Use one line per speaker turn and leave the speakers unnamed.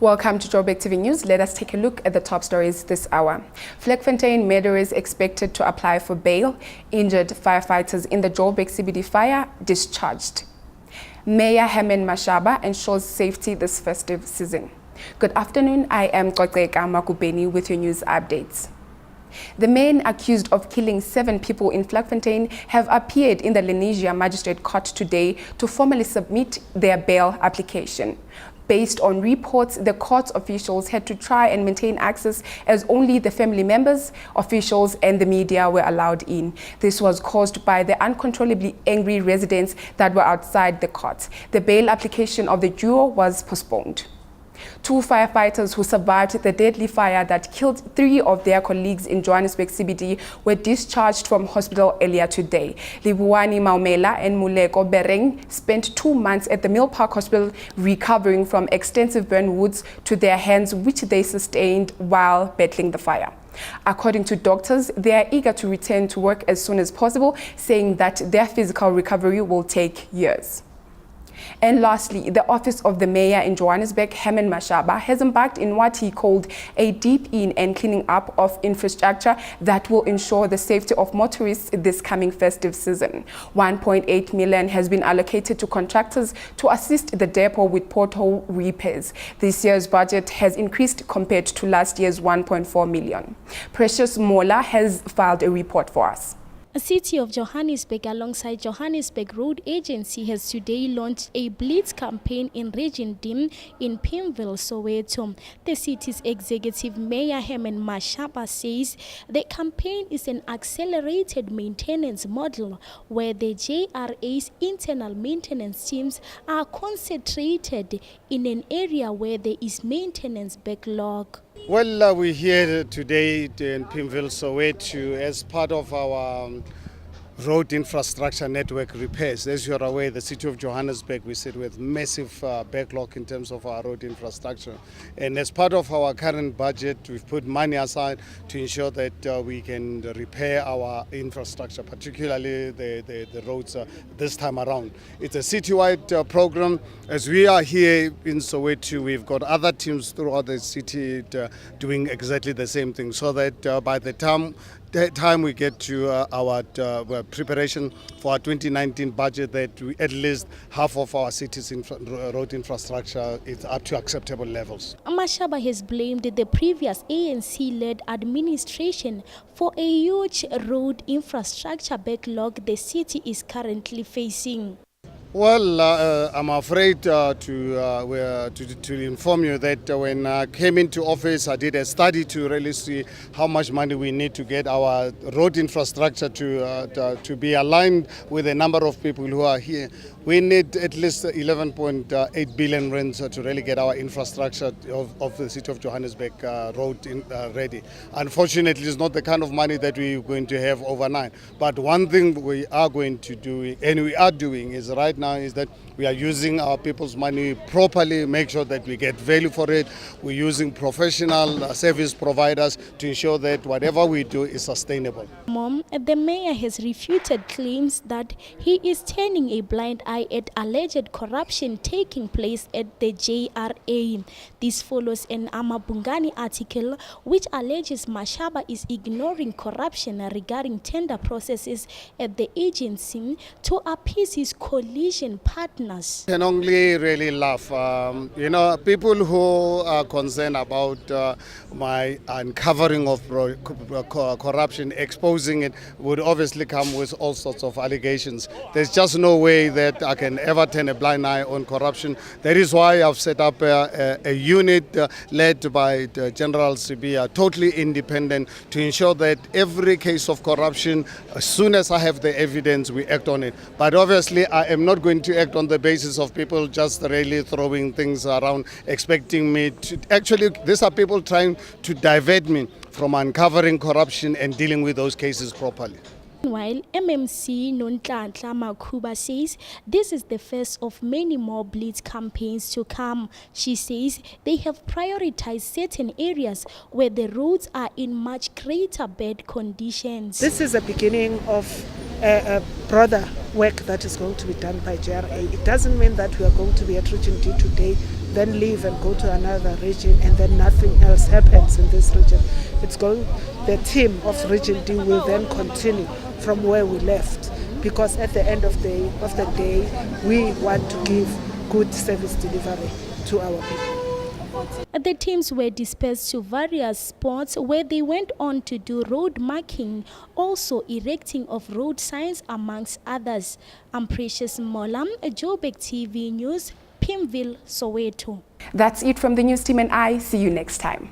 Welcome to Joburgtv News. Let us take a look at the top stories this hour. Vlekfontein murderers expected to apply for bail. Injured firefighters in the Joburg CBD fire discharged. Mayor Herman Mashaba ensures safety this festive season. Good afternoon. I am Qoqeka Makubeni with your news updates. The men accused of killing 7 people in Vlekfontein have appeared in the Lenasia Magistrate Court today to formally submit their bail application. Based on reports, the court officials had to try and maintain access as only the family members, officials and the media were allowed in. This was caused by the uncontrollably angry residents that were outside the court. The bail application of the duo was postponed. 2 firefighters who survived the deadly fire that killed 3 of their colleagues in Johannesburg CBD were discharged from hospital earlier today. Libuani Maumela and Muleko Bereng spent 2 months at the Mill Park Hospital recovering from extensive burn wounds to their hands which they sustained while battling the fire. According to doctors, they are eager to return to work as soon as possible, saying that their physical recovery will take years. And lastly, the office of the mayor in Johannesburg, Herman Mashaba, has embarked in what he called a deep in and cleaning up of infrastructure that will ensure the safety of motorists this coming festive season. 1.8 million has been allocated to contractors to assist the depot with pothole repairs. This year's budget has increased compared to last year's 1.4 million. Precious Mola has filed a report for us.
The City of Johannesburg alongside Johannesburg Road Agency has today launched a blitz campaign in Region D in Pimville, Soweto. The city's executive mayor Herman Mashaba says the campaign is an accelerated maintenance model where the JRA's internal maintenance teams are concentrated in an area where there is maintenance backlog.
Well, we're here today in Pimville, Soweto as part of our road infrastructure network repairs. As you are aware, the City of Johannesburg, we sit with massive backlog in terms of our road infrastructure. And as part of our current budget, we've put money aside to ensure that we can repair our infrastructure, particularly the roads this time around. It's a citywide program. As we are here in Soweto, we've got other teams throughout the city doing exactly the same thing, so that by the time we get to our preparation for our 2019 budget, that at least half of our city's road infrastructure is up to acceptable levels.
Mashaba has blamed the previous ANC-led administration for a huge road infrastructure backlog the city is currently facing.
Well, I'm afraid to inform you that when I came into office, I did a study to really see how much money we need to get our road infrastructure to be aligned with the number of people who are here. We need at least 11.8 billion rands to really get our infrastructure of the City of Johannesburg road ready. Unfortunately, it's not the kind of money that we're going to have overnight. But one thing we are going to do, and we are doing, is right now is that we are using our people's money properly, make sure that we get value for it. We're using professional service providers to ensure that whatever we do is sustainable.
The mayor has refuted claims that he is turning a blind eye at alleged corruption taking place at the JRA. This follows an Amabungani article which alleges Mashaba is ignoring corruption regarding tender processes at the agency to appease his coalition partners.
I can only really laugh. People who are concerned about my uncovering of corruption, exposing it, would obviously come with all sorts of allegations. There's just no way that I can ever turn a blind eye on corruption. That is why I've set up a unit led by General Sibia, totally independent, to ensure that every case of corruption, as soon as I have the evidence, we act on it. But obviously, I am not going to act on the basis of people just really throwing things around, expecting me to... Actually, these are people trying to divert me from uncovering corruption and dealing with those cases properly.
Meanwhile, MMC Nonhlanhla Makhuba says this is the first of many more blitz campaigns to come. She says they have prioritized certain areas where the roads are in much greater bad conditions.
This is the beginning of a broader work that is going to be done by JRA. It doesn't mean that we are going to be at Region D today then leave and go to another region, and then nothing else happens in this region. The team of Region D will then continue from where we left, because at the end of the day, we want to give good service delivery to our people.
The teams were dispersed to various spots where they went on to do road marking, also erecting of road signs, amongst others. I'm Precious Molam, Joburgtv News, Pimville, Soweto.
That's it from the news team, and I see you next time.